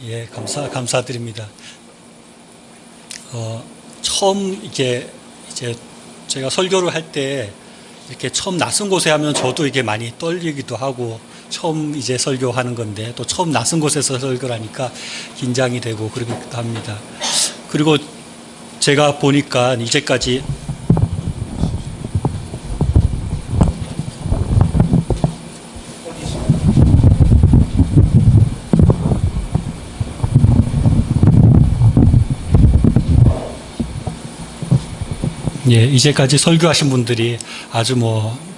예, 감사드립니다. 처음 이제 제가 설교를 할 때 이렇게 처음 낯선 곳에 하면 저도 이게 많이 떨리기도 하고 처음 이제 설교하는 건데 또 처음 낯선 곳에서 설교를 하니까 긴장이 되고 그러기도 합니다. 그리고 제가 보니까 이제까지 예, 이제까지 설교하신 분들이 아주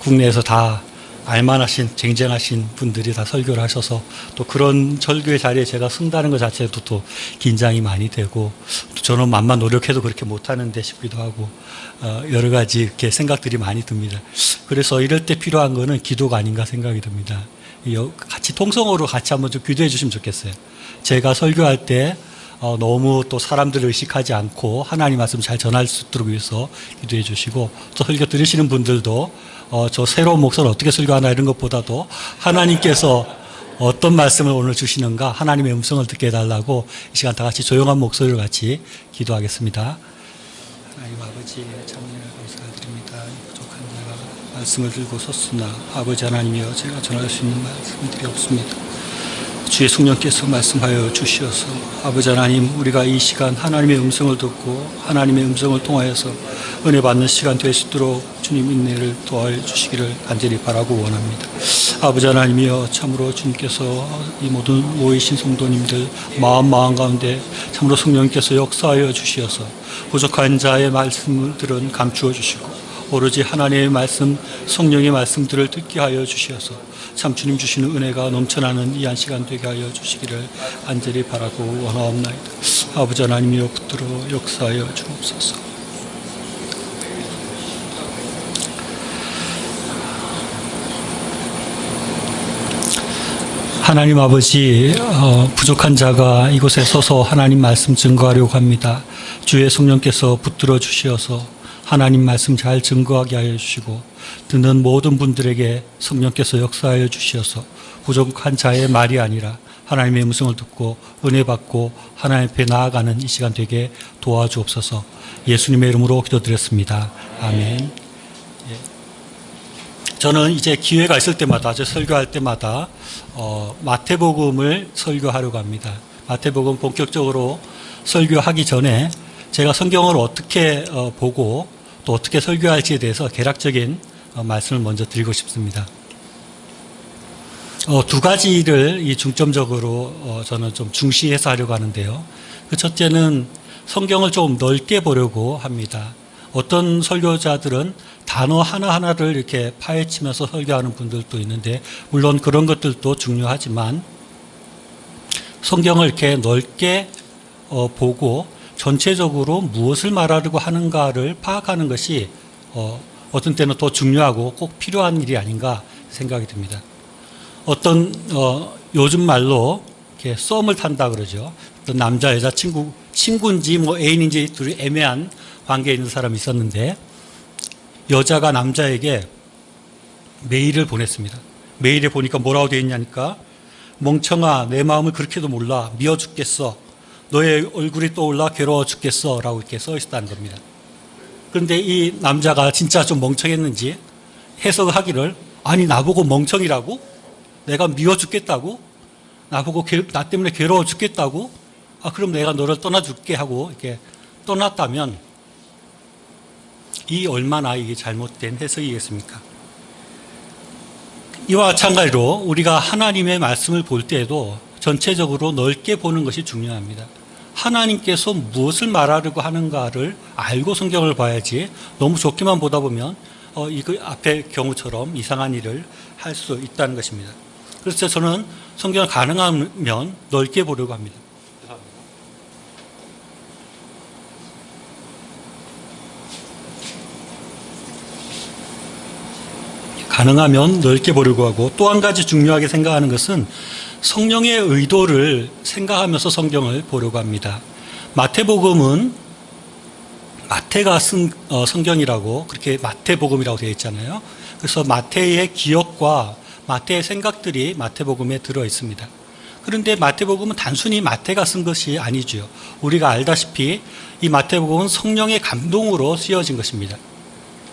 국내에서 다 알만하신, 쟁쟁하신 분들이 다 설교를 하셔서 또 그런 설교의 자리에 제가 쓴다는 것 자체도 또 긴장이 많이 되고 또 저는 맘만 노력해도 그렇게 못하는데 싶기도 하고 여러 가지 이렇게 생각들이 많이 듭니다. 그래서 이럴 때 필요한 거는 기도가 아닌가 생각이 듭니다. 같이 통성으로 같이 한번 좀 기도해 주시면 좋겠어요. 제가 설교할 때 너무 또 사람들을 의식하지 않고 하나님 말씀 잘 전할 수 있도록 위해서 기도해 주시고 또 설교 들으시는 분들도 저 새로운 목소리를 어떻게 설교하나 이런 것보다도 하나님께서 어떤 말씀을 오늘 주시는가 하나님의 음성을 듣게 해달라고 이 시간 다 같이 조용한 목소리로 같이 기도하겠습니다. 하나님 아버지 참으로 감사드립니다. 부족한 자가 말씀을 들고 섰으나 아버지 하나님이여 제가 전할 수 있는 말씀들이 없습니다. 주의 성령께서 말씀하여 주시어서 아버지 하나님 우리가 이 시간 하나님의 음성을 듣고 하나님의 음성을 통하여서 은혜 받는 시간 될 수 있도록 주님 인내를 도와주시기를 간절히 바라고 원합니다. 아버지 하나님이여 참으로 주님께서 이 모든 모이신 성도님들 마음 가운데 참으로 성령께서 역사하여 주시어서 부족한 자의 말씀들은 감추어 주시고 오로지 하나님의 말씀, 성령의 말씀들을 듣게 하여 주시어서 참 주님 주시는 은혜가 넘쳐나는 이 한 시간 되게 하여 주시기를 간절히 바라고 원하옵나이다. 아버지 하나님이여 붙들어 역사하여 주옵소서. 하나님 아버지 부족한 자가 이곳에 서서 하나님 말씀 증거하려고 합니다. 주의 성령께서 붙들어 주시어서 하나님 말씀 잘 증거하게 하여 주시고 듣는 모든 분들에게 성령께서 역사하여 주시어서 부족한 자의 말이 아니라 하나님의 음성을 듣고 은혜 받고 하나님 앞에 나아가는 이 시간 되게 도와주옵소서. 예수님의 이름으로 기도드렸습니다. 아멘. 예. 저는 이제 기회가 있을 때마다 설교할 때마다 마태복음을 설교하려고 합니다. 마태복음 본격적으로 설교하기 전에 제가 성경을 어떻게 보고 또 어떻게 설교할지에 대해서 개략적인 말씀을 먼저 드리고 싶습니다. 두 가지를 중점적으로 저는 좀 중시해서 하려고 하는데요. 그 첫째는 성경을 좀 넓게 보려고 합니다. 어떤 설교자들은 단어 하나하나를 이렇게 파헤치면서 설교하는 분들도 있는데 물론 그런 것들도 중요하지만 성경을 이렇게 넓게 보고 전체적으로 무엇을 말하려고 하는가를 파악하는 것이 어떤 때는 더 중요하고 꼭 필요한 일이 아닌가 생각이 듭니다. 어떤 요즘 말로 이렇게 썸을 탄다 그러죠. 어떤 남자 여자 친구인지 애인인지 둘이 애매한 관계에 있는 사람이 있었는데 여자가 남자에게 메일을 보냈습니다. 메일에 보니까 뭐라고 되어 있냐니까 멍청아 내 마음을 그렇게도 몰라 미워 죽겠어. 너의 얼굴이 떠올라 괴로워 죽겠어 라고 이렇게 써 있었다는 겁니다. 그런데 이 남자가 진짜 좀 멍청했는지 해석을 하기를 아니 나보고 멍청이라고? 내가 미워 죽겠다고? 나보고 나 때문에 괴로워 죽겠다고? 그럼 내가 너를 떠나줄게 하고 이렇게 떠났다면 이 얼마나 이게 잘못된 해석이겠습니까? 이와 마찬가지로 우리가 하나님의 말씀을 볼 때에도 전체적으로 넓게 보는 것이 중요합니다. 하나님께서 무엇을 말하려고 하는가를 알고 성경을 봐야지 너무 좋게만 보다 보면 이거 앞의 경우처럼 이상한 일을 할 수 있다는 것입니다. 그래서 저는 성경을 가능하면 넓게 보려고 합니다. 가능하면 넓게 보려고 하고 또 한 가지 중요하게 생각하는 것은 성령의 의도를 생각하면서 성경을 보려고 합니다. 마태복음은 마태가 쓴 성경이라고 그렇게 마태복음이라고 되어 있잖아요. 그래서 마태의 기억과 마태의 생각들이 마태복음에 들어 있습니다. 그런데 마태복음은 단순히 마태가 쓴 것이 아니죠. 우리가 알다시피 이 마태복음은 성령의 감동으로 쓰여진 것입니다.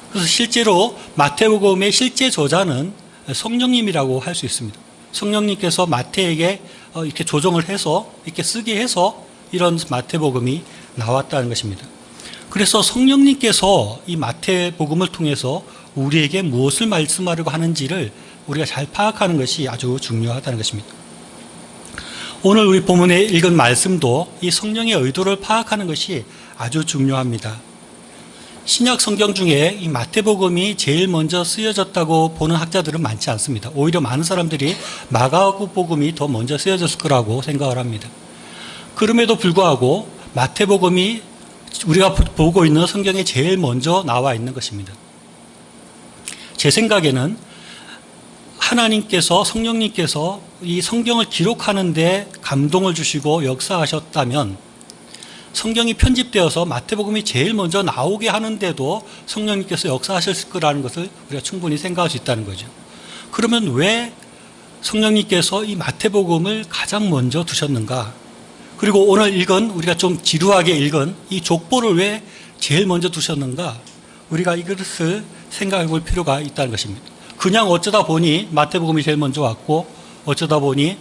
그래서 실제로 마태복음의 실제 저자는 성령님이라고 할 수 있습니다. 성령님께서 마태에게 이렇게 조정을 해서 이렇게 쓰게 해서 이런 마태복음이 나왔다는 것입니다. 그래서 성령님께서 이 마태복음을 통해서 우리에게 무엇을 말씀하려고 하는지를 우리가 잘 파악하는 것이 아주 중요하다는 것입니다. 오늘 우리 본문에 읽은 말씀도 이 성령의 의도를 파악하는 것이 아주 중요합니다. 신약 성경 중에 이 마태복음이 제일 먼저 쓰여졌다고 보는 학자들은 많지 않습니다. 오히려 많은 사람들이 마가복음이 더 먼저 쓰여졌을 거라고 생각을 합니다. 그럼에도 불구하고 마태복음이 우리가 보고 있는 성경에 제일 먼저 나와 있는 것입니다. 제 생각에는 하나님께서, 성령님께서 이 성경을 기록하는데 감동을 주시고 역사하셨다면 성경이 편집되어서 마태복음이 제일 먼저 나오게 하는데도 성령님께서 역사하셨을 거라는 것을 우리가 충분히 생각할 수 있다는 거죠. 그러면 왜 성령님께서 이 마태복음을 가장 먼저 두셨는가? 그리고 오늘 읽은, 우리가 좀 지루하게 읽은 이 족보를 왜 제일 먼저 두셨는가? 우리가 이것을 생각해 볼 필요가 있다는 것입니다. 그냥 어쩌다 보니 마태복음이 제일 먼저 왔고 어쩌다 보니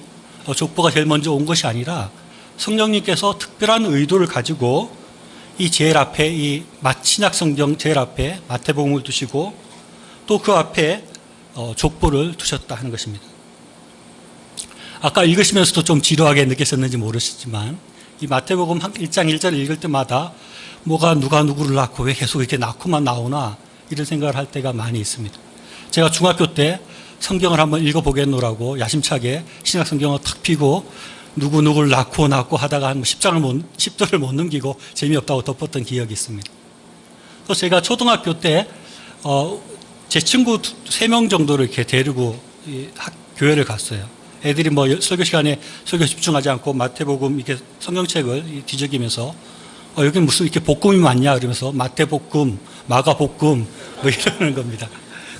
족보가 제일 먼저 온 것이 아니라 성령님께서 특별한 의도를 가지고 이 제일 앞에, 이 신약 성경 제일 앞에 마태복음을 두시고 또 그 앞에 족보를 두셨다 하는 것입니다. 아까 읽으시면서도 좀 지루하게 느끼셨는지 모르시지만 이 마태복음 1장 1절 읽을 때마다 뭐가 누가 누구를 낳고 왜 계속 이렇게 낳고만 나오나 이런 생각을 할 때가 많이 있습니다. 제가 중학교 때 성경을 한번 읽어보겠노라고 야심차게 신약 성경을 탁 펴고 누구를 낳고 하다가 한 10절을 못 넘기고 재미없다고 덮었던 기억이 있습니다. 그래서 제가 초등학교 때 제 친구 3명 정도를 이렇게 데리고 교회를 갔어요. 애들이 뭐 설교 시간에 설교 집중하지 않고 마태복음 이렇게 성경책을 뒤적이면서 여기 무슨 이렇게 볶음이 많냐 그러면서 마태복음, 마가복음 뭐 이러는 겁니다.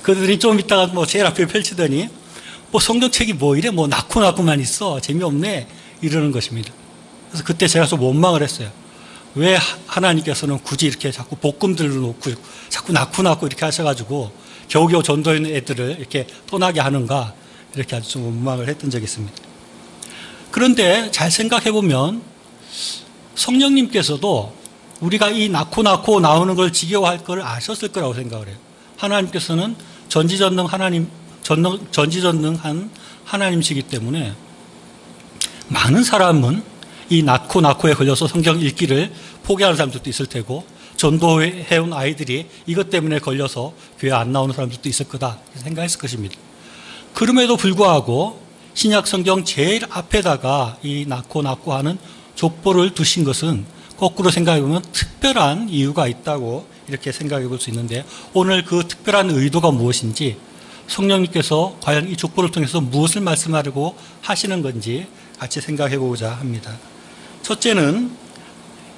그들이 좀 있다가 뭐 제일 앞에 펼치더니 뭐 성경책이 뭐 이래 뭐 낳고만 있어 재미없네 이러는 것입니다. 그래서 그때 제가 좀 원망을 했어요. 왜 하나님께서는 굳이 이렇게 자꾸 볶음들을 놓고 자꾸 낳고 이렇게 하셔가지고 겨우겨우 전도에 있는 애들을 이렇게 떠나게 하는가 이렇게 아주 좀 원망을 했던 적이 있습니다. 그런데 잘 생각해 보면 성령님께서도 우리가 이 낳고 나오는 걸 지겨워할 걸 아셨을 거라고 생각을 해요. 하나님께서는 전지전능한 하나님이시기 때문에 많은 사람은 이 낳고에 걸려서 성경 읽기를 포기하는 사람들도 있을 테고 전도해온 아이들이 이것 때문에 걸려서 교회 안 나오는 사람들도 있을 거다 생각했을 것입니다. 그럼에도 불구하고 신약 성경 제일 앞에다가 이 낳고 하는 족보를 두신 것은 거꾸로 생각해 보면 특별한 이유가 있다고 이렇게 생각해 볼 수 있는데 오늘 그 특별한 의도가 무엇인지 성령님께서 과연 이 족보를 통해서 무엇을 말씀하려고 하시는 건지 같이 생각해 보고자 합니다. 첫째는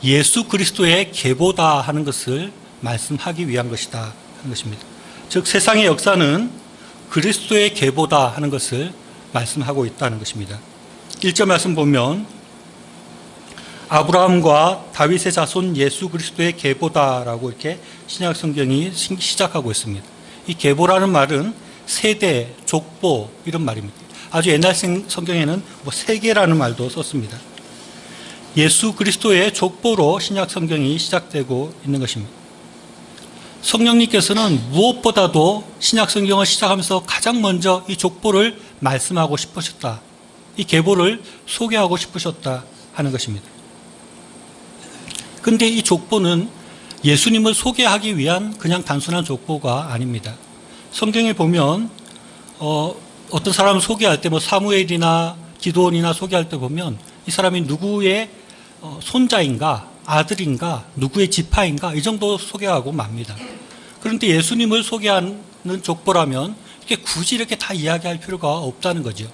예수 그리스도의 계보다 하는 것을 말씀하기 위한 것이다 하는 것입니다. 즉 세상의 역사는 그리스도의 계보다 하는 것을 말씀하고 있다는 것입니다. 1절 말씀 보면 아브라함과 다윗의 자손 예수 그리스도의 계보다라고 이렇게 신약 성경이 시작하고 있습니다. 이 계보라는 말은 세대, 족보 이런 말입니다. 아주 옛날 성경에는 뭐 세계라는 말도 썼습니다. 예수 그리스도의 족보로 신약 성경이 시작되고 있는 것입니다. 성령님께서는 무엇보다도 신약 성경을 시작하면서 가장 먼저 이 족보를 말씀하고 싶으셨다. 이 계보를 소개하고 싶으셨다 하는 것입니다. 그런데 이 족보는 예수님을 소개하기 위한 그냥 단순한 족보가 아닙니다. 성경에 보면 어떤 사람을 소개할 때 뭐 사무엘이나 기드온이나 소개할 때 보면 이 사람이 누구의 손자인가 아들인가 누구의 지파인가 이 정도 소개하고 맙니다. 그런데 예수님을 소개하는 족보라면 이렇게 굳이 이렇게 다 이야기할 필요가 없다는 거죠.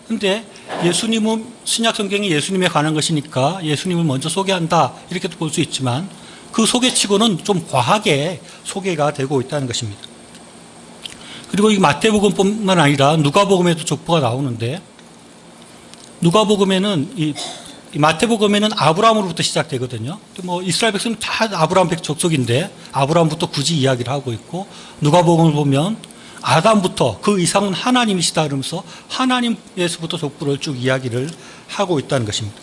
그런데 예수님은 신약 성경이 예수님에 관한 것이니까 예수님을 먼저 소개한다 이렇게도 볼 수 있지만 그 소개치고는 좀 과하게 소개가 되고 있다는 것입니다. 그리고 이 마태복음뿐만 아니라 누가복음에도 족보가 나오는데 누가복음에는 이 마태복음에는 아브라함으로부터 시작되거든요. 뭐 이스라엘 백성은 다 아브라함 족속인데 아브라함부터 굳이 이야기를 하고 있고, 누가복음을 보면 아담부터 그 이상은 하나님이시다 그러면서 하나님에서부터 족보를 쭉 이야기를 하고 있다는 것입니다.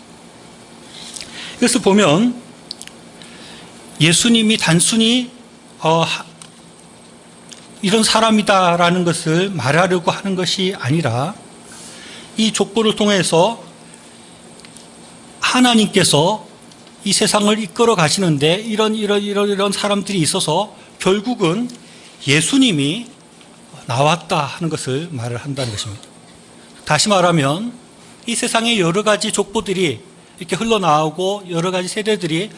그래서 보면 예수님이 단순히 이런 사람이다라는 것을 말하려고 하는 것이 아니라 이 족보를 통해서 하나님께서 이 세상을 이끌어 가시는데 이런 사람들이 있어서 결국은 예수님이 나왔다 하는 것을 말을 한다는 것입니다. 다시 말하면 이 세상에 여러 가지 족보들이 이렇게 흘러나오고 여러 가지 세대들이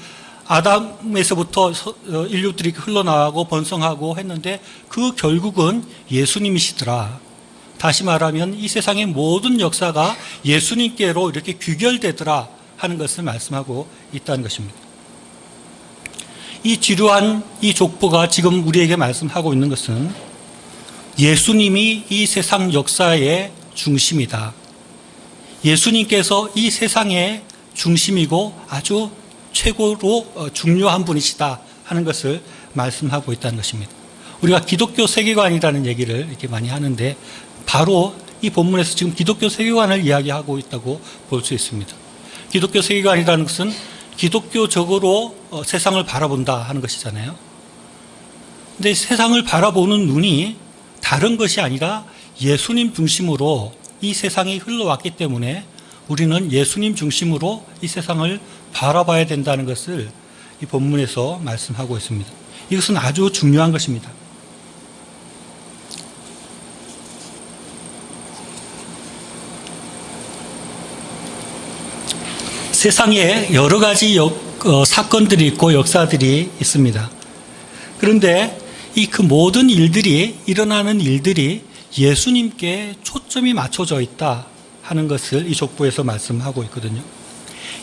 아담에서부터 인류들이 흘러나오고 번성하고 했는데 그 결국은 예수님이시더라. 다시 말하면 이 세상의 모든 역사가 예수님께로 이렇게 귀결되더라 하는 것을 말씀하고 있다는 것입니다. 이 지루한 이 족보가 지금 우리에게 말씀하고 있는 것은 예수님이 이 세상 역사의 중심이다. 예수님께서 이 세상의 중심이고 아주 최고로 중요한 분이시다 하는 것을 말씀하고 있다는 것입니다. 우리가 기독교 세계관이라는 얘기를 이렇게 많이 하는데 바로 이 본문에서 지금 기독교 세계관을 이야기하고 있다고 볼 수 있습니다. 기독교 세계관이라는 것은 기독교적으로 세상을 바라본다 하는 것이잖아요. 근데 세상을 바라보는 눈이 다른 것이 아니라 예수님 중심으로 이 세상이 흘러왔기 때문에 우리는 예수님 중심으로 이 세상을 바라봐야 된다는 것을 이 본문에서 말씀하고 있습니다. 이것은 아주 중요한 것입니다. 세상에 여러 가지 사건들이 있고 역사들이 있습니다. 그런데 그 모든 일들이 일어나는 일들이 예수님께 초점이 맞춰져 있다 하는 것을 이 족보에서 말씀하고 있거든요.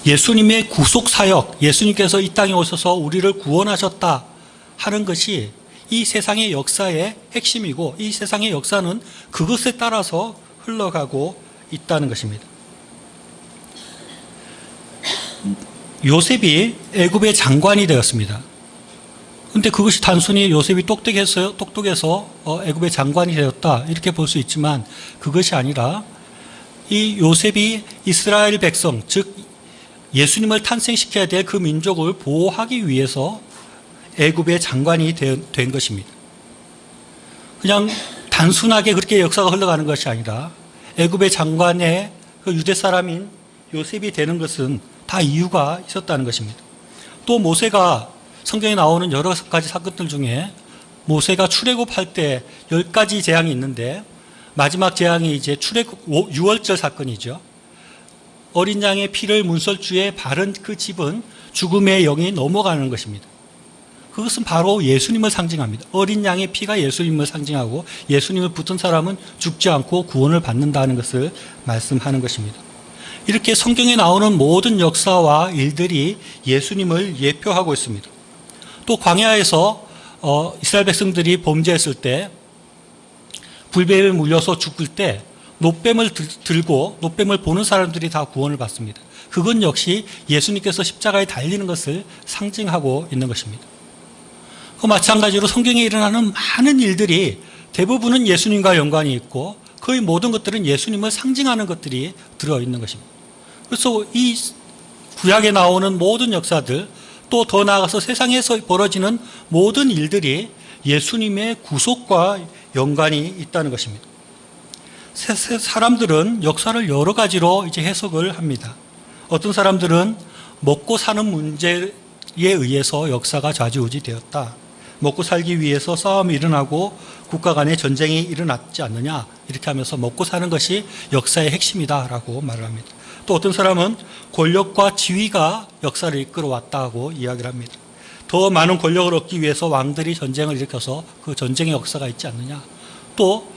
예수님의 구속 사역, 예수님께서 이 땅에 오셔서 우리를 구원하셨다 하는 것이 이 세상의 역사의 핵심이고 이 세상의 역사는 그것에 따라서 흘러가고 있다는 것입니다. 요셉이 애굽의 장관이 되었습니다. 그런데 그것이 단순히 요셉이 똑똑해서 애굽의 장관이 되었다 이렇게 볼 수 있지만 그것이 아니라 이 요셉이 이스라엘 백성, 즉 예수님을 탄생시켜야 될 그 민족을 보호하기 위해서 애굽의 장관이 된 것입니다. 그냥 단순하게 그렇게 역사가 흘러가는 것이 아니라 애굽의 장관의 그 유대 사람인 요셉이 되는 것은 다 이유가 있었다는 것입니다. 또 모세가 성경에 나오는 여러 가지 사건들 중에 모세가 출애굽할 때 10가지 재앙이 있는데 마지막 재앙이 이제 출애굽 6월절 사건이죠. 어린 양의 피를 문설주에 바른 그 집은 죽음의 영이 넘어가는 것입니다. 그것은 바로 예수님을 상징합니다. 어린 양의 피가 예수님을 상징하고 예수님을 붙은 사람은 죽지 않고 구원을 받는다는 것을 말씀하는 것입니다. 이렇게 성경에 나오는 모든 역사와 일들이 예수님을 예표하고 있습니다. 또 광야에서 이스라엘 백성들이 범죄했을 때 불뱀에 물려서 죽을 때 놋뱀을 들고 놋뱀을 보는 사람들이 다 구원을 받습니다. 그건 역시 예수님께서 십자가에 달리는 것을 상징하고 있는 것입니다. 그 마찬가지로 성경에 일어나는 많은 일들이 대부분은 예수님과 연관이 있고 거의 모든 것들은 예수님을 상징하는 것들이 들어있는 것입니다. 그래서 이 구약에 나오는 모든 역사들 또 더 나아가서 세상에서 벌어지는 모든 일들이 예수님의 구속과 연관이 있다는 것입니다. 사람들은 역사를 여러 가지로 이제 해석을 합니다. 어떤 사람들은 먹고 사는 문제에 의해서 역사가 좌지우지 되었다. 먹고 살기 위해서 싸움이 일어나고 국가 간의 전쟁이 일어났지 않느냐 이렇게 하면서 먹고 사는 것이 역사의 핵심이다라고 말을 합니다. 또 어떤 사람은 권력과 지위가 역사를 이끌어왔다고 이야기를 합니다. 더 많은 권력을 얻기 위해서 왕들이 전쟁을 일으켜서 그 전쟁의 역사가 있지 않느냐. 또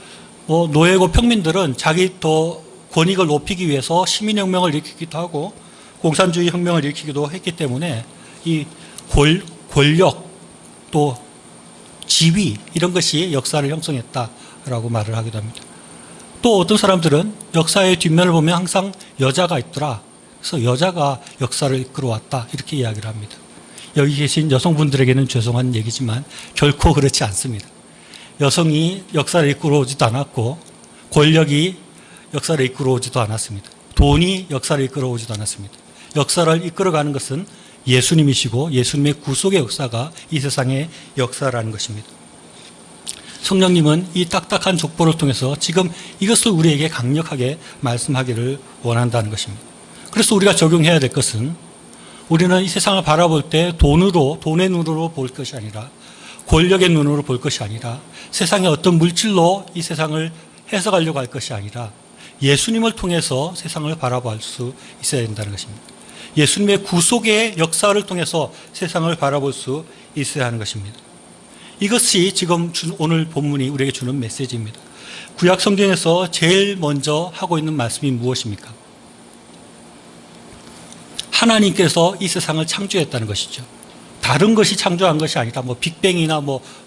노예고 평민들은 자기 더 권익을 높이기 위해서 시민혁명을 일으키기도 하고 공산주의 혁명을 일으키기도 했기 때문에 이 권력 또 지위 이런 것이 역사를 형성했다라고 말을 하기도 합니다. 또 어떤 사람들은 역사의 뒷면을 보면 항상 여자가 있더라. 그래서 여자가 역사를 이끌어왔다. 이렇게 이야기를 합니다. 여기 계신 여성분들에게는 죄송한 얘기지만 결코 그렇지 않습니다. 여성이 역사를 이끌어오지도 않았고 권력이 역사를 이끌어오지도 않았습니다. 돈이 역사를 이끌어오지도 않았습니다. 역사를 이끌어가는 것은 예수님이시고 예수님의 구속의 역사가 이 세상의 역사라는 것입니다. 성령님은 이 딱딱한 족보를 통해서 지금 이것을 우리에게 강력하게 말씀하기를 원한다는 것입니다. 그래서 우리가 적용해야 될 것은 우리는 이 세상을 바라볼 때 돈의 눈으로 볼 것이 아니라 권력의 눈으로 볼 것이 아니라 세상의 어떤 물질로 이 세상을 해석하려고 할 것이 아니라 예수님을 통해서 세상을 바라볼 수 있어야 된다는 것입니다. 예수님의 구속의 역사를 통해서 세상을 바라볼 수 있어야 하는 것입니다. 이것이 지금 오늘 본문이 우리에게 주는 메시지입니다. 구약 성경에서 제일 먼저 하고 있는 말씀이 무엇입니까? 하나님께서 이 세상을 창조했다는 것이죠. 다른 것이 창조한 것이 아니라 빅뱅이나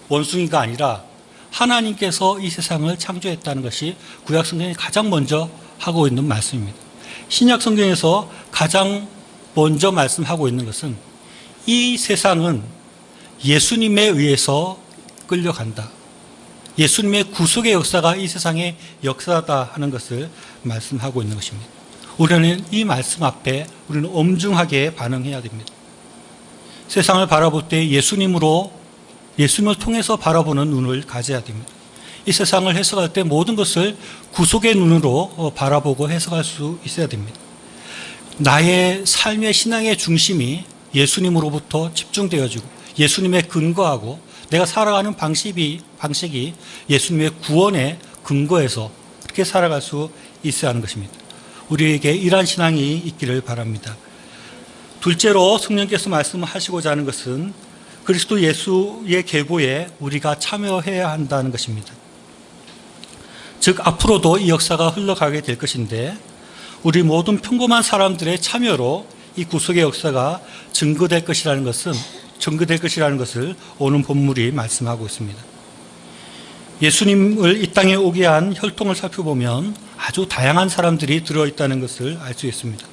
원숭이가 아니라 하나님께서 이 세상을 창조했다는 것이 구약 성경이 가장 먼저 하고 있는 말씀입니다. 신약 성경에서 가장 먼저 말씀하고 있는 것은 이 세상은 예수님에 의해서 끌려간다. 예수님의 구속의 역사가 이 세상의 역사다 하는 것을 말씀하고 있는 것입니다. 우리는 이 말씀 앞에 우리는 엄중하게 반응해야 됩니다. 세상을 바라볼 때 예수님을 통해서 바라보는 눈을 가져야 됩니다. 이 세상을 해석할 때 모든 것을 구속의 눈으로 바라보고 해석할 수 있어야 됩니다. 나의 삶의 신앙의 중심이 예수님으로부터 집중되어지고 예수님에 근거하고 내가 살아가는 방식이 예수님의 구원에 근거해서 그렇게 살아갈 수 있어야 하는 것입니다. 우리에게 이러한 신앙이 있기를 바랍니다. 둘째로 성령께서 말씀하시고자 하는 것은 그리스도 예수의 계보에 우리가 참여해야 한다는 것입니다. 즉 앞으로도 이 역사가 흘러가게 될 것인데 우리 모든 평범한 사람들의 참여로 이 구속의 역사가 증거될 것이라는 것을 오늘 본문이 말씀하고 있습니다. 예수님을 이 땅에 오게 한 혈통을 살펴보면 아주 다양한 사람들이 들어있다는 것을 알 수 있습니다.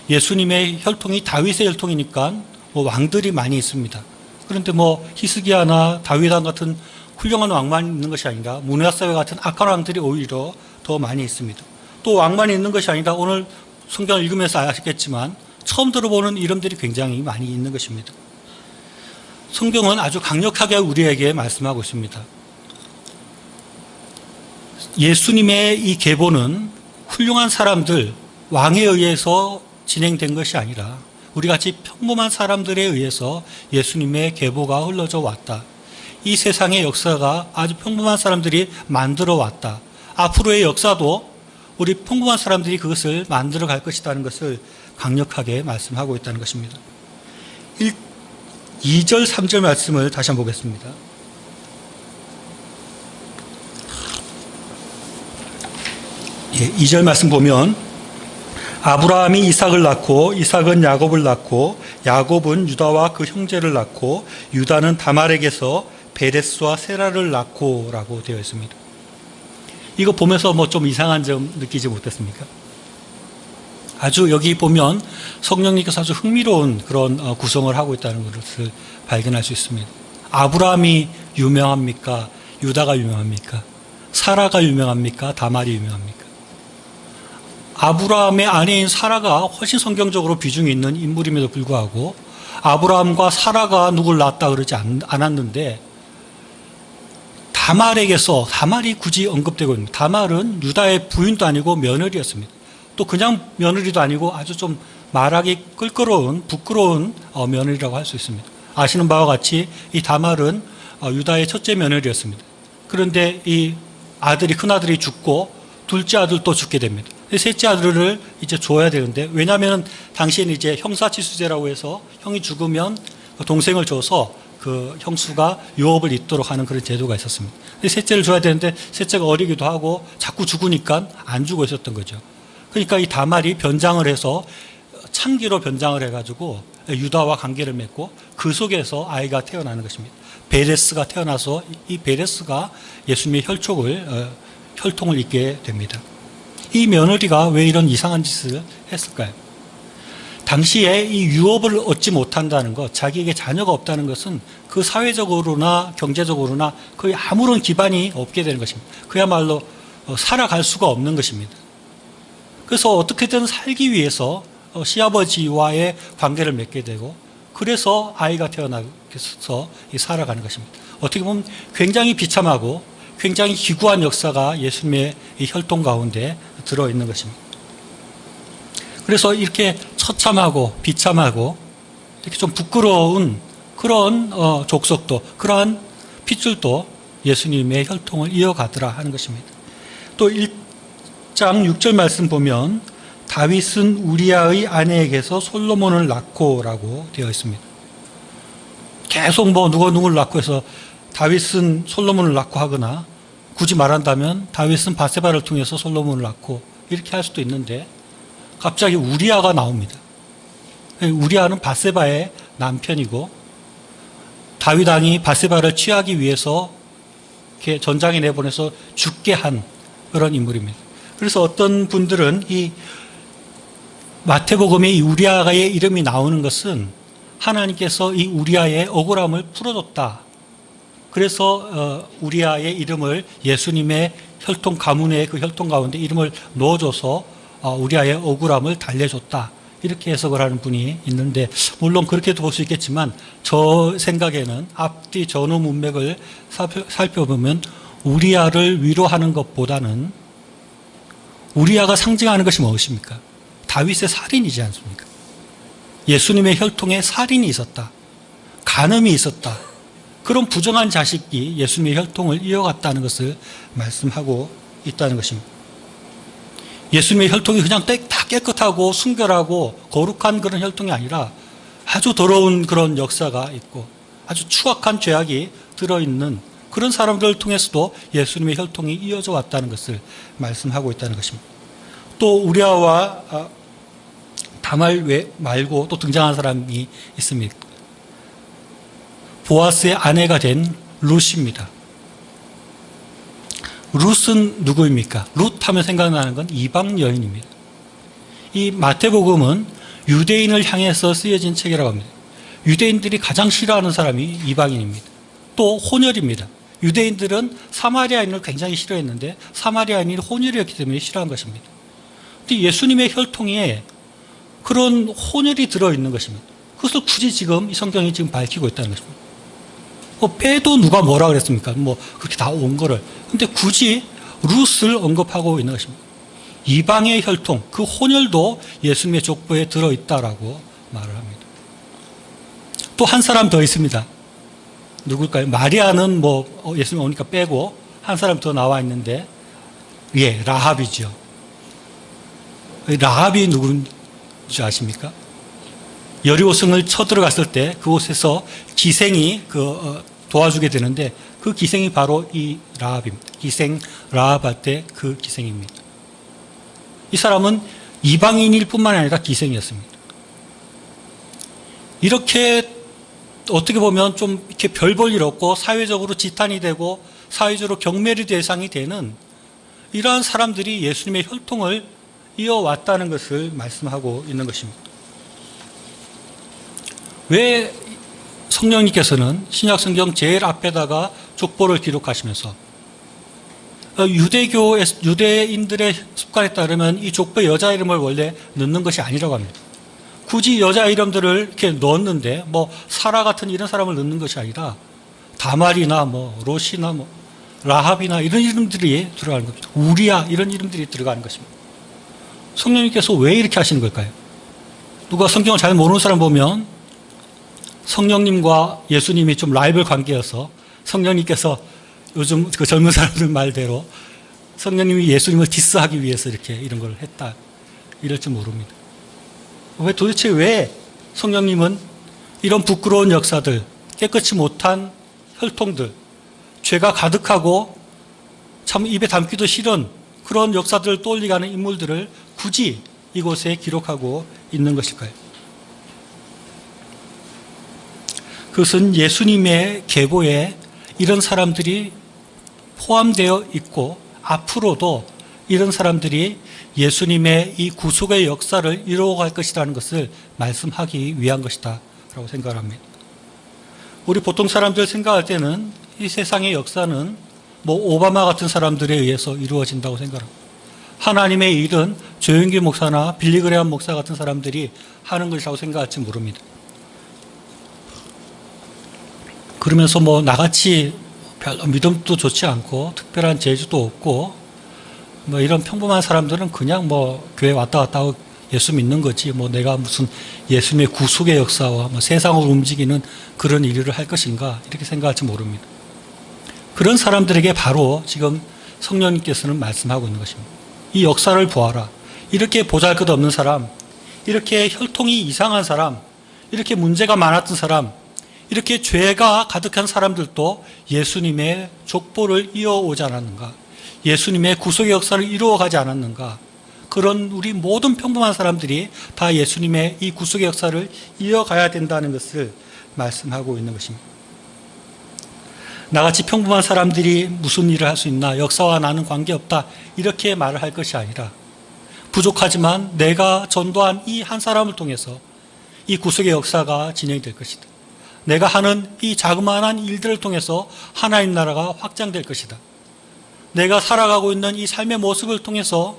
예수님의 혈통이 다윗의 혈통이니까 왕들이 많이 있습니다. 그런데 히스기야나 다윗왕 같은 훌륭한 왕만 있는 것이 아니라 문하사회 같은 악한 왕들이 오히려 더 많이 있습니다. 또 왕만 있는 것이 아니라 오늘 성경을 읽으면서 아시겠지만 처음 들어보는 이름들이 굉장히 많이 있는 것입니다. 성경은 아주 강력하게 우리에게 말씀하고 있습니다. 예수님의 이 계보는 훌륭한 사람들, 왕에 의해서 진행된 것이 아니라 우리같이 평범한 사람들에 의해서 예수님의 계보가 흘러져 왔다. 이 세상의 역사가 아주 평범한 사람들이 만들어 왔다. 앞으로의 역사도 우리 평범한 사람들이 그것을 만들어 갈 것이라는 것을 강력하게 말씀하고 있다는 것입니다. 2절, 3절 말씀을 다시 한번 보겠습니다. 예, 2절 말씀 보면 아브라함이 이삭을 낳고 이삭은 야곱을 낳고 야곱은 유다와 그 형제를 낳고 유다는 다말에게서 베레스와 세라를 낳고 라고 되어 있습니다. 이거 보면서 좀 이상한 점 느끼지 못했습니까? 아주 여기 보면 성령님께서 아주 흥미로운 그런 구성을 하고 있다는 것을 발견할 수 있습니다. 아브라함이 유명합니까? 유다가 유명합니까? 사라가 유명합니까? 다말이 유명합니까? 아브라함의 아내인 사라가 훨씬 성경적으로 비중이 있는 인물임에도 불구하고 아브라함과 사라가 누굴 낳았다 그러지 않았는데 다말이 굳이 언급되고 있습니다. 다말은 유다의 부인도 아니고 며느리였습니다. 또 그냥 며느리도 아니고 아주 좀 말하기 부끄러운 며느리라고 할 수 있습니다. 아시는 바와 같이 이 다말은 유다의 첫째 며느리였습니다. 그런데 이 큰아들이 죽고 둘째 아들도 죽게 됩니다. 셋째 아들을 이제 줘야 되는데 왜냐하면 당시에는 이제 형사치수제라고 해서 형이 죽으면 동생을 줘서 그 형수가 유업을 잇도록 하는 그런 제도가 있었습니다. 셋째를 줘야 되는데 셋째가 어리기도 하고 자꾸 죽으니까 안 주고 있었던 거죠. 그러니까 이 다말이 변장을 해서 창기로 변장을 해가지고 유다와 관계를 맺고 그 속에서 아이가 태어나는 것입니다. 베레스가 태어나서 이 베레스가 예수님의 혈족을 혈통을 잇게 됩니다. 이 며느리가 왜 이런 이상한 짓을 했을까요? 당시에 이 유업을 얻지 못한다는 것, 자기에게 자녀가 없다는 것은 그 사회적으로나 경제적으로나 거의 아무런 기반이 없게 되는 것입니다. 그야말로 살아갈 수가 없는 것입니다. 그래서 어떻게든 살기 위해서 시아버지와의 관계를 맺게 되고, 그래서 아이가 태어나서 살아가는 것입니다. 어떻게 보면 굉장히 비참하고 굉장히 기구한 역사가 예수님의 이 혈통 가운데 들어있는 것입니다. 그래서 이렇게 처참하고 비참하고 이렇게 좀 부끄러운 그런 족속도, 그러한 핏줄도 예수님의 혈통을 이어가더라 하는 것입니다. 또 1장 6절 말씀 보면 다윗은 우리아의 아내에게서 솔로몬을 낳고라고 되어 있습니다. 계속 누구를 낳고 해서 다윗은 솔로몬을 낳고 하거나, 굳이 말한다면 다윗은 바세바를 통해서 솔로몬을 낳고 이렇게 할 수도 있는데, 갑자기 우리아가 나옵니다. 우리아는 바세바의 남편이고 다윗 왕이 바세바를 취하기 위해서 이렇게 전장에 내보내서 죽게 한 그런 인물입니다. 그래서 어떤 분들은 이 마태복음에 이 우리아의 이름이 나오는 것은 하나님께서 이 우리아의 억울함을 풀어줬다. 그래서 우리아의 이름을 예수님의 혈통 가문의 그 혈통 가운데 이름을 넣어줘서 우리아의 억울함을 달래줬다. 이렇게 해석을 하는 분이 있는데, 물론 그렇게도 볼 수 있겠지만 저 생각에는 앞뒤 전후 문맥을 살펴보면 우리아를 위로하는 것보다는 우리아가 상징하는 것이 무엇입니까? 다윗의 살인이지 않습니까? 예수님의 혈통에 살인이 있었다. 간음이 있었다. 그런 부정한 자식이 예수님의 혈통을 이어갔다는 것을 말씀하고 있다는 것입니다. 예수님의 혈통이 그냥 다 깨끗하고 순결하고 거룩한 그런 혈통이 아니라 아주 더러운 그런 역사가 있고 아주 추악한 죄악이 들어있는 그런 사람들을 통해서도 예수님의 혈통이 이어져 왔다는 것을 말씀하고 있다는 것입니다. 또 우리아와 다말 말고 또 등장한 사람이 있습니다. 보아스의 아내가 된 룻입니다. 룻은 누구입니까? 룻 하면 생각나는 건 이방 여인입니다. 이 마태복음은 유대인을 향해서 쓰여진 책이라고 합니다. 유대인들이 가장 싫어하는 사람이 이방인입니다. 또 혼혈입니다. 유대인들은 사마리아인을 굉장히 싫어했는데 사마리아인이 혼혈이었기 때문에 싫어한 것입니다. 근데 예수님의 혈통에 그런 혼혈이 들어있는 것입니다. 그것을 굳이 지금 이 성경이 지금 밝히고 있다는 것입니다. 빼도 누가 뭐라 그랬습니까? 그렇게 다 온 거를. 근데 굳이 룻을 언급하고 있는 것입니다. 이방의 혈통, 그 혼혈도 예수님의 족보에 들어있다라고 말을 합니다. 또 한 사람 더 있습니다. 누굴까요? 마리아는 예수님 오니까 빼고 한 사람 더 나와 있는데, 예, 라합이죠. 라합이 누군지 아십니까? 여리고성을 쳐들어갔을 때 그곳에서 기생이 도와주게 되는데, 그 기생이 바로 이 라합입니다. 기생 라합 할 때 그 기생입니다. 이 사람은 이방인일 뿐만 아니라 기생이었습니다. 이렇게 어떻게 보면 좀 이렇게 별 볼 일 없고 사회적으로 지탄이 되고 사회적으로 경멸의 대상이 되는 이러한 사람들이 예수님의 혈통을 이어왔다는 것을 말씀하고 있는 것입니다. 왜 성령님께서는 신약 성경 제일 앞에다가 족보를 기록하시면서 유대인들의 습관에 따르면 이 족보에 여자 이름을 원래 넣는 것이 아니라고 합니다. 굳이 여자 이름들을 이렇게 넣었는데 사라 같은 이런 사람을 넣는 것이 아니라 다말이나 롯이나 라합이나 이런 이름들이 들어가는 겁니다. 우리야 이런 이름들이 들어가는 것입니다. 성령님께서 왜 이렇게 하시는 걸까요? 누가 성경을 잘 모르는 사람 보면 성령님과 예수님이 좀 라이벌 관계여서 성령님께서 요즘 그 젊은 사람들 말대로 성령님이 예수님을 디스하기 위해서 이렇게 이런 걸 했다. 이럴지 모릅니다. 도대체 왜 성령님은 이런 부끄러운 역사들, 깨끗이 못한 혈통들, 죄가 가득하고 참 입에 담기도 싫은 그런 역사들을 떠올리게 하는 인물들을 굳이 이곳에 기록하고 있는 것일까요? 그것은 예수님의 계보에 이런 사람들이 포함되어 있고 앞으로도 이런 사람들이 예수님의 이 구속의 역사를 이루어갈 것이라는 것을 말씀하기 위한 것이다 라고 생각을 합니다. 우리 보통 사람들 생각할 때는 이 세상의 역사는 뭐 오바마 같은 사람들에 의해서 이루어진다고 생각합니다. 하나님의 일은 조용기 목사나 빌리 그레함 목사 같은 사람들이 하는 것이라고 생각할지 모릅니다. 그러면서 뭐 나같이 별로 믿음도 좋지 않고 특별한 재주도 없고 뭐 이런 평범한 사람들은 그냥 뭐 교회 왔다 갔다 하고 예수 믿는 거지 뭐 내가 무슨 예수님의 구속의 역사와 뭐 세상을 움직이는 그런 일을 할 것인가 이렇게 생각할지 모릅니다. 그런 사람들에게 바로 지금 성령님께서는 말씀하고 있는 것입니다. 이 역사를 보아라. 이렇게 보잘것없는 사람, 이렇게 혈통이 이상한 사람, 이렇게 문제가 많았던 사람, 이렇게 죄가 가득한 사람들도 예수님의 족보를 이어오지 않았는가? 예수님의 구속의 역사를 이루어가지 않았는가? 그런 우리 모든 평범한 사람들이 다 예수님의 이 구속의 역사를 이어가야 된다는 것을 말씀하고 있는 것입니다. 나같이 평범한 사람들이 무슨 일을 할 수 있나? 역사와 나는 관계없다. 이렇게 말을 할 것이 아니라 부족하지만 내가 전도한 이 한 사람을 통해서 이 구속의 역사가 진행될 것이다. 내가 하는 이 자그마한 일들을 통해서 하나님 나라가 확장될 것이다. 내가 살아가고 있는 이 삶의 모습을 통해서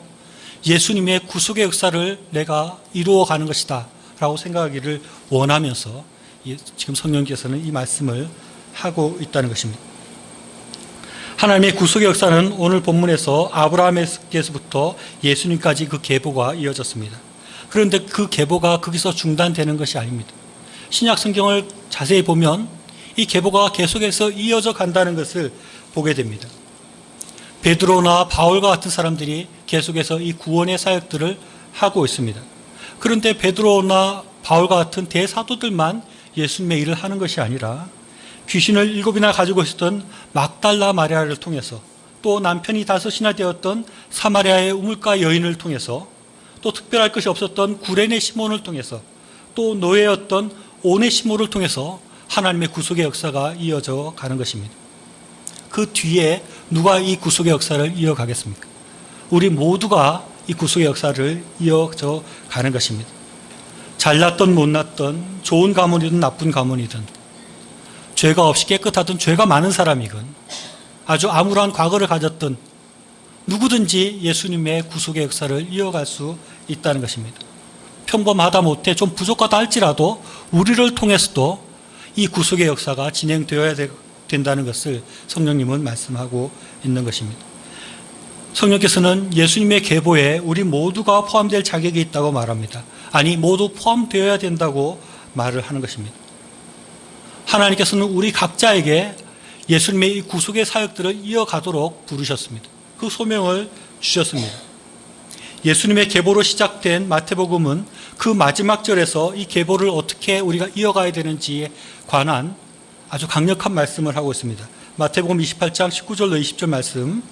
예수님의 구속의 역사를 내가 이루어가는 것이다 라고 생각하기를 원하면서 지금 성령께서는 이 말씀을 하고 있다는 것입니다. 하나님의 구속의 역사는 오늘 본문에서 아브라함에게서부터 예수님까지 그 계보가 이어졌습니다. 그런데 그 계보가 거기서 중단되는 것이 아닙니다. 신약 성경을 자세히 보면 이 계보가 계속해서 이어져 간다는 것을 보게 됩니다. 베드로나 바울과 같은 사람들이 계속해서 이 구원의 사역들을 하고 있습니다. 그런데 베드로나 바울과 같은 대사도들만 예수님의 일을 하는 것이 아니라 귀신을 7이나 가지고 있었던 막달라 마리아를 통해서 또 남편이 5이나 되었던 사마리아의 우물가 여인을 통해서 또 특별할 것이 없었던 구레네 시몬을 통해서 또 노예였던 오네시모를 통해서 하나님의 구속의 역사가 이어져 가는 것입니다. 그 뒤에 누가 이 구속의 역사를 이어가겠습니까? 우리 모두가 이 구속의 역사를 이어져 가는 것입니다. 잘났던 못났던 좋은 가문이든 나쁜 가문이든 죄가 없이 깨끗하든 죄가 많은 사람이건 아주 암울한 과거를 가졌던 누구든지 예수님의 구속의 역사를 이어갈 수 있다는 것입니다. 평범하다 못해 좀 부족하다 할지라도 우리를 통해서도 이 구속의 역사가 진행되어야 된다는 것을 성령님은 말씀하고 있는 것입니다. 성령께서는 예수님의 계보에 우리 모두가 포함될 자격이 있다고 말합니다. 아니 모두 포함되어야 된다고 말을 하는 것입니다. 하나님께서는 우리 각자에게 예수님의 이 구속의 사역들을 이어가도록 부르셨습니다. 그 소명을 주셨습니다. 예수님의 계보로 시작된 마태복음은 그 마지막 절에서 이 계보를 어떻게 우리가 이어가야 되는지에 관한 아주 강력한 말씀을 하고 있습니다. 마태복음 28장 19절로 20절 말씀.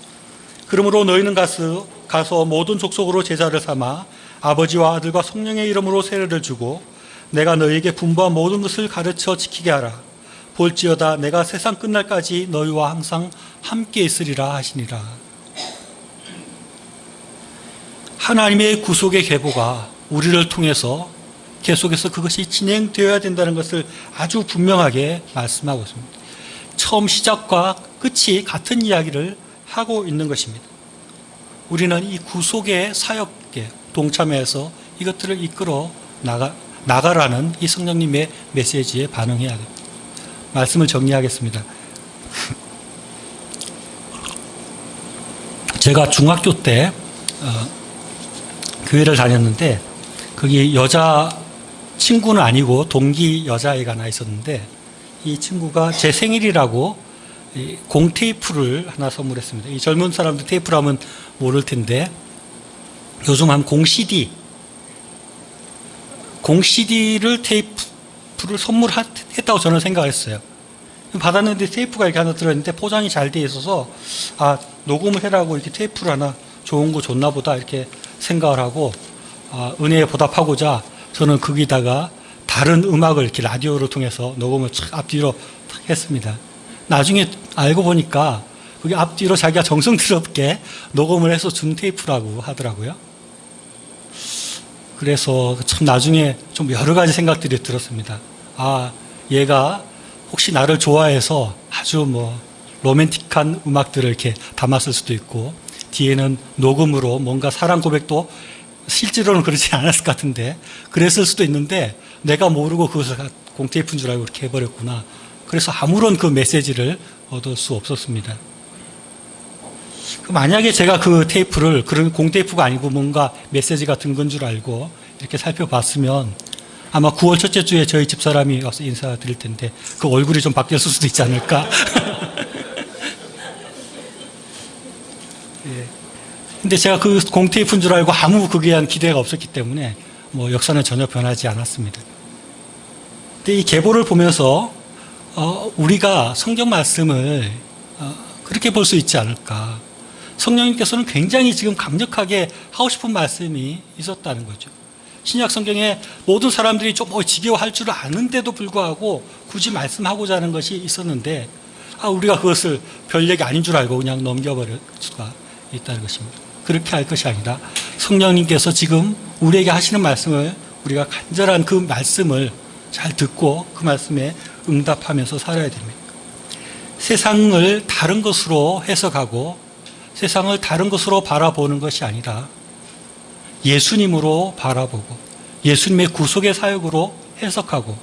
그러므로 너희는 가서 모든 족속으로 제자를 삼아 아버지와 아들과 성령의 이름으로 세례를 주고 내가 너희에게 분부한 모든 것을 가르쳐 지키게 하라. 볼지어다 내가 세상 끝날까지 너희와 항상 함께 있으리라 하시니라. 하나님의 구속의 계보가 우리를 통해서 계속해서 그것이 진행되어야 된다는 것을 아주 분명하게 말씀하고 있습니다. 처음 시작과 끝이 같은 이야기를 하고 있는 것입니다. 우리는 이 구속의 사역에 동참해서 이것들을 이끌어 나가라는 이 성령님의 메시지에 반응해야 됩니다. 말씀을 정리하겠습니다. 제가 중학교 때 교회를 다녔는데 거기 여자 친구는 아니고 동기 여자애가 하나 있었는데 이 친구가 제 생일이라고 공테이프를 하나 선물했습니다. 이 젊은 사람들 테이프를 하면 모를 텐데 요즘 하면 공CD를 테이프를 선물했다고 저는 생각했어요. 받았는데 테이프가 이렇게 하나 들어있는데 포장이 잘 돼 있어서 녹음을 해라고 이렇게 테이프를 하나 좋은 거 줬나 보다 이렇게 생각을 하고 은혜에 보답하고자 저는 거기다가 다른 음악을 이렇게 라디오를 통해서 녹음을 앞뒤로 했습니다. 나중에 알고 보니까 그게 앞뒤로 자기가 정성스럽게 녹음을 해서 준 테이프라고 하더라고요. 그래서 참 나중에 좀 여러 가지 생각들이 들었습니다. 아, 얘가 혹시 나를 좋아해서 아주 로맨틱한 음악들을 이렇게 담았을 수도 있고, 뒤에는 녹음으로 뭔가 사랑 고백도 실제로는 그렇지 않았을 것 같은데 그랬을 수도 있는데 내가 모르고 그것을 공테이프인 줄 알고 그렇게 해버렸구나. 그래서 아무런 그 메시지를 얻을 수 없었습니다. 만약에 제가 그 테이프를 그런 공테이프가 아니고 뭔가 메시지 같은 건 줄 알고 이렇게 살펴봤으면 아마 9월 첫째 주에 저희 집사람이 와서 인사드릴 텐데 그 얼굴이 좀 바뀌었을 수도 있지 않을까. 예. 근데 제가 그 공테이프인 줄 알고 아무 그에 대한 기대가 없었기 때문에 역사는 전혀 변하지 않았습니다. 근데 이 계보를 보면서 우리가 성경 말씀을 그렇게 볼 수 있지 않을까. 성령님께서는 굉장히 지금 강력하게 하고 싶은 말씀이 있었다는 거죠. 신약 성경에 모든 사람들이 좀 지겨워할 줄 아는데도 불구하고 굳이 말씀하고자 하는 것이 있었는데 우리가 그것을 별 얘기 아닌 줄 알고 그냥 넘겨버릴 수가 있다는 것입니다. 그렇게 할 것이 아니라 성령님께서 지금 우리에게 하시는 말씀을 우리가 간절한 그 말씀을 잘 듣고 그 말씀에 응답하면서 살아야 됩니다. 세상을 다른 것으로 해석하고 세상을 다른 것으로 바라보는 것이 아니라 예수님으로 바라보고 예수님의 구속의 사역으로 해석하고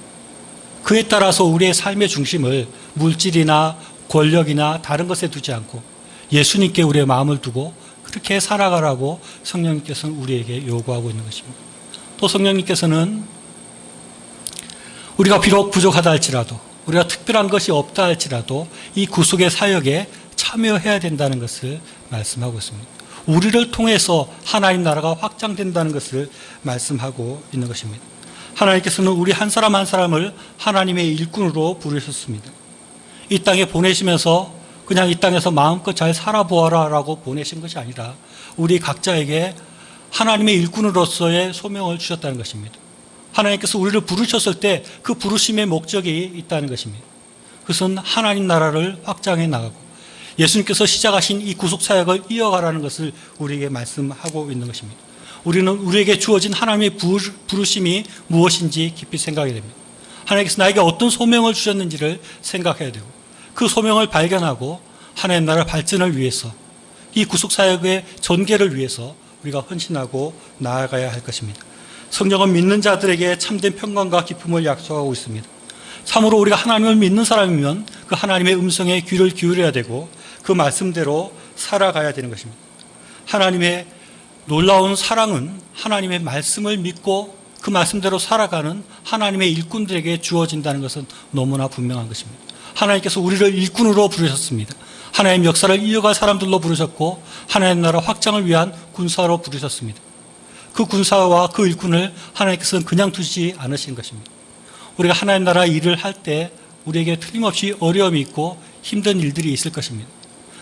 그에 따라서 우리의 삶의 중심을 물질이나 권력이나 다른 것에 두지 않고 예수님께 우리의 마음을 두고 그렇게 살아가라고 성령님께서는 우리에게 요구하고 있는 것입니다. 또 성령님께서는 우리가 비록 부족하다 할지라도 우리가 특별한 것이 없다 할지라도 이 구속의 사역에 참여해야 된다는 것을 말씀하고 있습니다. 우리를 통해서 하나님 나라가 확장된다는 것을 말씀하고 있는 것입니다. 하나님께서는 우리 한 사람 한 사람을 하나님의 일꾼으로 부르셨습니다. 이 땅에 보내시면서 그냥 이 땅에서 마음껏 잘 살아보아라 라고 보내신 것이 아니라 우리 각자에게 하나님의 일꾼으로서의 소명을 주셨다는 것입니다. 하나님께서 우리를 부르셨을 때 그 부르심의 목적이 있다는 것입니다. 그것은 하나님 나라를 확장해 나가고 예수님께서 시작하신 이 구속사역을 이어가라는 것을 우리에게 말씀하고 있는 것입니다. 우리는 우리에게 주어진 하나님의 부르심이 무엇인지 깊이 생각해야 됩니다. 하나님께서 나에게 어떤 소명을 주셨는지를 생각해야 되고 그 소명을 발견하고 하나님 나라 발전을 위해서 이 구속사역의 전개를 위해서 우리가 헌신하고 나아가야 할 것입니다. 성경은 믿는 자들에게 참된 평강과 기쁨을 약속하고 있습니다. 참으로 우리가 하나님을 믿는 사람이면 그 하나님의 음성에 귀를 기울여야 되고 그 말씀대로 살아가야 되는 것입니다. 하나님의 놀라운 사랑은 하나님의 말씀을 믿고 그 말씀대로 살아가는 하나님의 일꾼들에게 주어진다는 것은 너무나 분명한 것입니다. 하나님께서 우리를 일꾼으로 부르셨습니다. 하나님 역사를 이어갈 사람들로 부르셨고 하나님 나라 확장을 위한 군사로 부르셨습니다. 그 군사와 그 일꾼을 하나님께서는 그냥 두지 않으신 것입니다. 우리가 하나님 나라 일을 할 때 우리에게 틀림없이 어려움이 있고 힘든 일들이 있을 것입니다.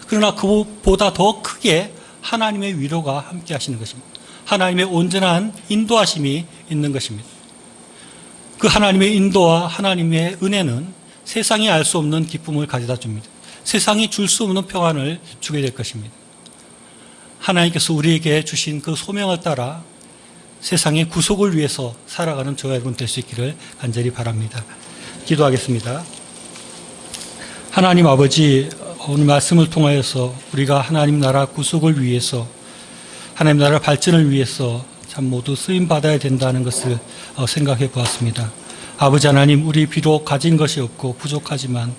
그러나 그보다 더 크게 하나님의 위로가 함께 하시는 것입니다. 하나님의 온전한 인도하심이 있는 것입니다. 그 하나님의 인도와 하나님의 은혜는 세상이 알 수 없는 기쁨을 가져다 줍니다. 세상이 줄 수 없는 평안을 주게 될 것입니다. 하나님께서 우리에게 주신 그 소명을 따라 세상의 구속을 위해서 살아가는 저와 여러분 될 수 있기를 간절히 바랍니다. 기도하겠습니다. 하나님 아버지, 오늘 말씀을 통하여서 우리가 하나님 나라 구속을 위해서 하나님 나라 발전을 위해서 참 모두 쓰임 받아야 된다는 것을 생각해 보았습니다. 아버지 하나님, 우리 비록 가진 것이 없고 부족하지만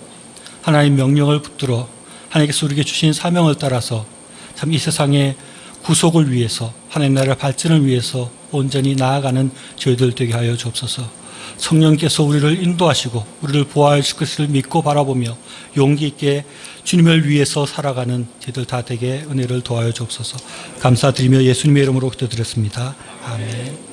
하나님 명령을 붙들어 하나님께서 우리에게 주신 사명을 따라서 참 이 세상의 구속을 위해서 하나님 나라 발전을 위해서 온전히 나아가는 저희들 되게 하여 주옵소서. 성령께서 우리를 인도하시고 우리를 보호하실 것을 믿고 바라보며 용기 있게 주님을 위해서 살아가는 저희들 다 되게 은혜를 도와여 주옵소서. 감사드리며 예수님의 이름으로 기도드렸습니다. 아멘.